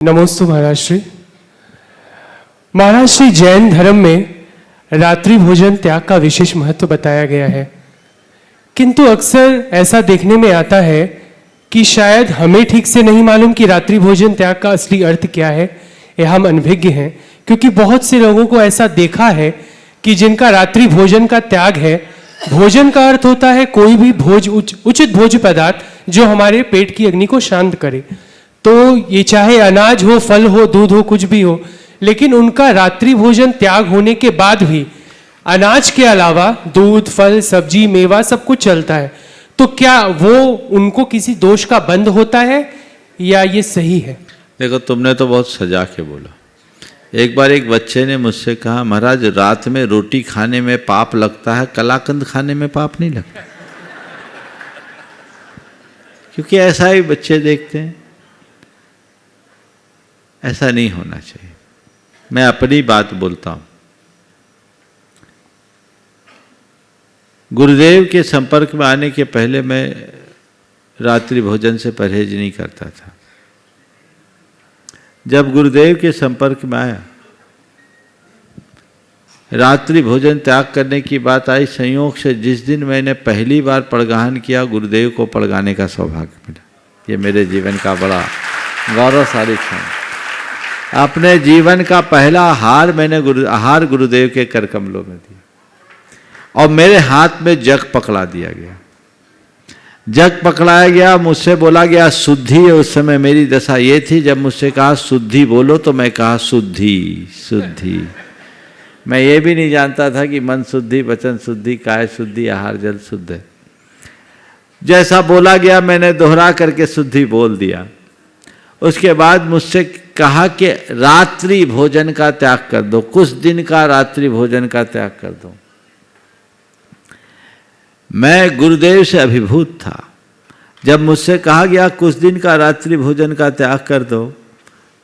नमोस्तु महाराज श्री। महाराज श्री, जैन धर्म में रात्रि भोजन त्याग का विशेष महत्व बताया गया है, किंतु अक्सर ऐसा देखने में आता है कि शायद हमें ठीक से नहीं मालूम कि रात्रि भोजन त्याग का असली अर्थ क्या है। यह हम अनभिज्ञ हैं, क्योंकि बहुत से लोगों को ऐसा देखा है कि जिनका रात्रि भोजन का त्याग है। भोजन का अर्थ होता है कोई भी उचित भोज्य पदार्थ जो हमारे पेट की अग्नि को शांत करे। तो ये चाहे अनाज हो, फल हो, दूध हो, कुछ भी हो, लेकिन उनका रात्रि भोजन त्याग होने के बाद भी अनाज के अलावा दूध, फल, सब्जी, मेवा सब कुछ चलता है। तो क्या वो उनको किसी दोष का बंध होता है या ये सही है? देखो, तुमने तो बहुत सजा के बोला। एक बार एक बच्चे ने मुझसे कहा, महाराज रात में रोटी खाने में पाप लगता है, कलाकंद खाने में पाप नहीं लगता। क्योंकि ऐसा ही बच्चे देखते हैं। ऐसा नहीं होना चाहिए। मैं अपनी बात बोलता हूं। गुरुदेव के संपर्क में आने के पहले मैं रात्रि भोजन से परहेज नहीं करता था। जब गुरुदेव के संपर्क में आया, रात्रि भोजन त्याग करने की बात आई। संयोग से जिस दिन मैंने पहली बार पड़गाहन किया, गुरुदेव को पड़गाने का सौभाग्य मिला। ये मेरे जीवन का बड़ा गौरवशाली क्षण। अपने जीवन का पहला आहार मैंने आहार गुरुदेव के कर कमलों में दिया और मेरे हाथ में जग पकड़ा दिया गया। जग पकड़ाया गया, मुझसे बोला गया शुद्धि। उस समय मेरी दशा ये थी, जब मुझसे कहा शुद्धि बोलो तो मैं कहा शुद्धि शुद्धि। मैं ये भी नहीं जानता था कि मन शुद्धि, वचन शुद्धि, काय शुद्धि, आहार जल शुद्ध है। जैसा बोला गया मैंने दोहरा करके शुद्धि बोल दिया। उसके बाद मुझसे कहा कि रात्रि भोजन का त्याग कर दो, कुछ दिन का रात्रि भोजन का त्याग कर दो। मैं गुरुदेव से अभिभूत था। जब मुझसे कहा गया कुछ दिन का रात्रि भोजन का त्याग कर दो,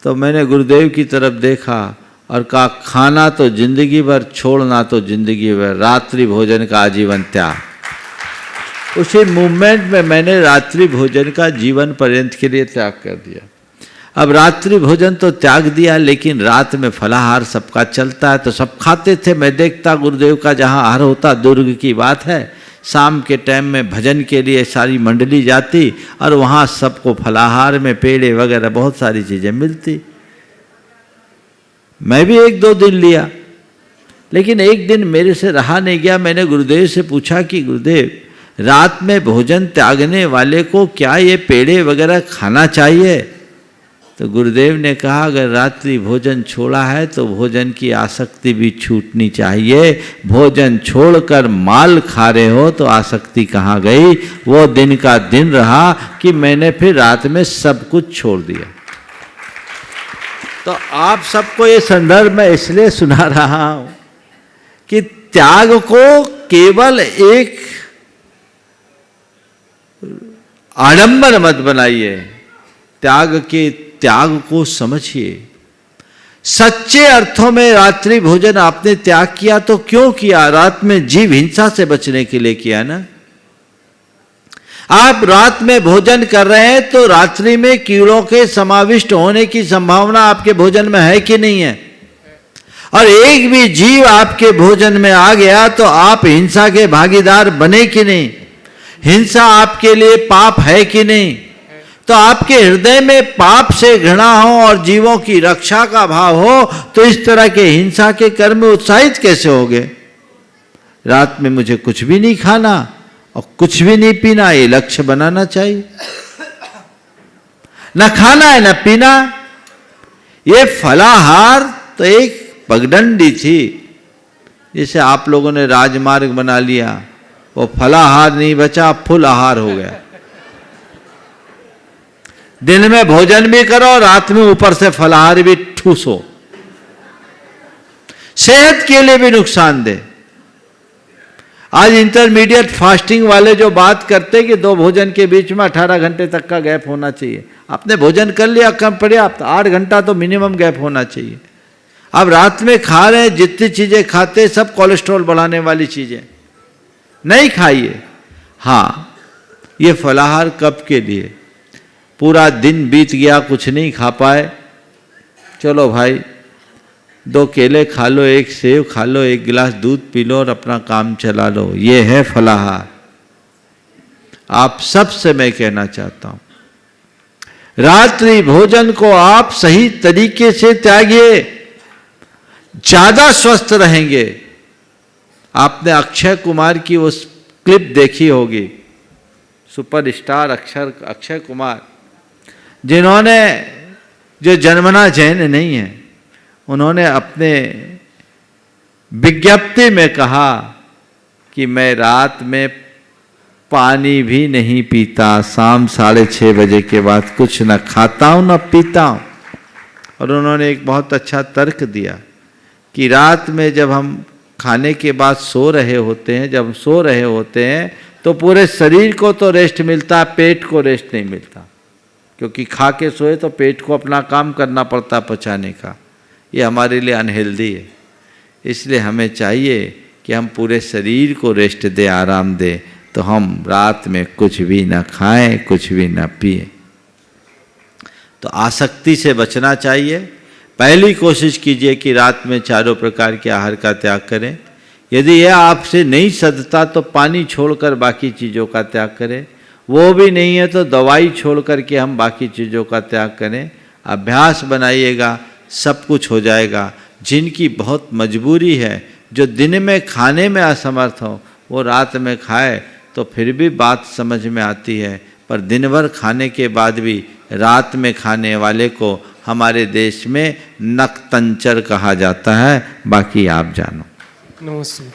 तो मैंने गुरुदेव की तरफ देखा और कहा, खाना तो जिंदगी भर, छोड़ना तो जिंदगी भर, रात्रि भोजन का आजीवन त्याग। उसी मूवमेंट में मैंने रात्रि भोजन का जीवन पर्यंत के लिए त्याग कर दिया। अब रात्रि भोजन तो त्याग दिया, लेकिन रात में फलाहार सबका चलता है, तो सब खाते थे। मैं देखता गुरुदेव का जहाँ आहार होता, दुर्ग की बात है, शाम के टाइम में भजन के लिए सारी मंडली जाती और वहाँ सबको फलाहार में पेड़े वगैरह बहुत सारी चीज़ें मिलती। मैं भी एक दो दिन लिया, लेकिन एक दिन मेरे से रहा नहीं गया। मैंने गुरुदेव से पूछा कि गुरुदेव, रात में भोजन त्यागने वाले को क्या ये पेड़े वगैरह खाना चाहिए? तो गुरुदेव ने कहा, अगर रात्रि भोजन छोड़ा है तो भोजन की आसक्ति भी छूटनी चाहिए। भोजन छोड़कर माल खा रहे हो तो आसक्ति कहाँ गई? वो दिन का दिन रहा कि मैंने फिर रात में सब कुछ छोड़ दिया। तो आप सबको ये संदर्भ में इसलिए सुना रहा हूं कि त्याग को केवल एक आडंबर मत बनाइए। त्याग को समझिए। सच्चे अर्थों में रात्रि भोजन आपने त्याग किया तो क्यों किया? रात में जीव हिंसा से बचने के लिए किया ना। आप रात में भोजन कर रहे हैं तो रात्रि में कीड़ों के समाविष्ट होने की संभावना आपके भोजन में है कि नहीं है? और एक भी जीव आपके भोजन में आ गया तो आप हिंसा के भागीदार बने कि नहीं? हिंसा आपके लिए पाप है कि नहीं? तो आपके हृदय में पाप से घृणा हो और जीवों की रक्षा का भाव हो तो इस तरह के हिंसा के कर्म में उत्साहित कैसे होगे? रात में मुझे कुछ भी नहीं खाना और कुछ भी नहीं पीना, ये लक्ष्य बनाना चाहिए। न खाना है न पीना। ये फलाहार तो एक पगडंडी थी, जिसे आप लोगों ने राजमार्ग बना लिया। वो फलाहार नहीं बचा, फुल आहार हो गया। दिन में भोजन भी करो, रात में ऊपर से फलाहार भी ठूसो। सेहत के लिए भी नुकसान दे। आज इंटरमीडिएट फास्टिंग वाले जो बात करते कि दो भोजन के बीच में 18 घंटे तक का गैप होना चाहिए। आपने भोजन कर लिया, कम पर्याप्त, 8 घंटा तो मिनिमम गैप होना चाहिए। अब रात में खा रहे हैं, जितनी चीजें खाते सब कोलेस्ट्रॉल बढ़ाने वाली चीजें नहीं खाइए। हाँ, ये फलाहार कब के लिए? पूरा दिन बीत गया, कुछ नहीं खा पाए, चलो भाई 2 केले खा लो, 1 सेव खा लो, 1 गिलास दूध पी लो और अपना काम चला लो, ये है फलाहार। आप सबसे मैं कहना चाहता हूं, रात्रि भोजन को आप सही तरीके से त्यागिए, ज्यादा स्वस्थ रहेंगे। आपने अक्षय कुमार की उस क्लिप देखी होगी, सुपरस्टार अक्षय कुमार, जिन्होंने, जो जन्मना जैन नहीं है, उन्होंने अपने विज्ञप्ति में कहा कि मैं रात में पानी भी नहीं पीता, शाम 6:30 बजे के बाद कुछ न खाता हूं न पीता हूं। और उन्होंने एक बहुत अच्छा तर्क दिया कि रात में जब हम खाने के बाद सो रहे होते हैं, जब हम सो रहे होते हैं तो पूरे शरीर को तो रेस्ट मिलता, पेट को रेस्ट नहीं मिलता, क्योंकि खा के सोए तो पेट को अपना काम करना पड़ता पचाने का। ये हमारे लिए अनहेल्दी है। इसलिए हमें चाहिए कि हम पूरे शरीर को रेस्ट दे, आराम दे, तो हम रात में कुछ भी ना खाएं, कुछ भी ना पिए। तो आसक्ति से बचना चाहिए। पहली कोशिश कीजिए कि रात में 4 प्रकार के आहार का त्याग करें। यदि यह आपसे नहीं सदता तो पानी छोड़कर बाकी चीज़ों का त्याग करें। वो भी नहीं है तो दवाई छोड़ कर के हम बाकी चीज़ों का त्याग करें। अभ्यास बनाइएगा, सब कुछ हो जाएगा। जिनकी बहुत मजबूरी है, जो दिन में खाने में असमर्थ हो, वो रात में खाए तो फिर भी बात समझ में आती है, पर दिन भर खाने के बाद भी रात में खाने वाले को हमारे देश में नकतंचर कहा जाता है। बाकी आप जानो। नमस्ते।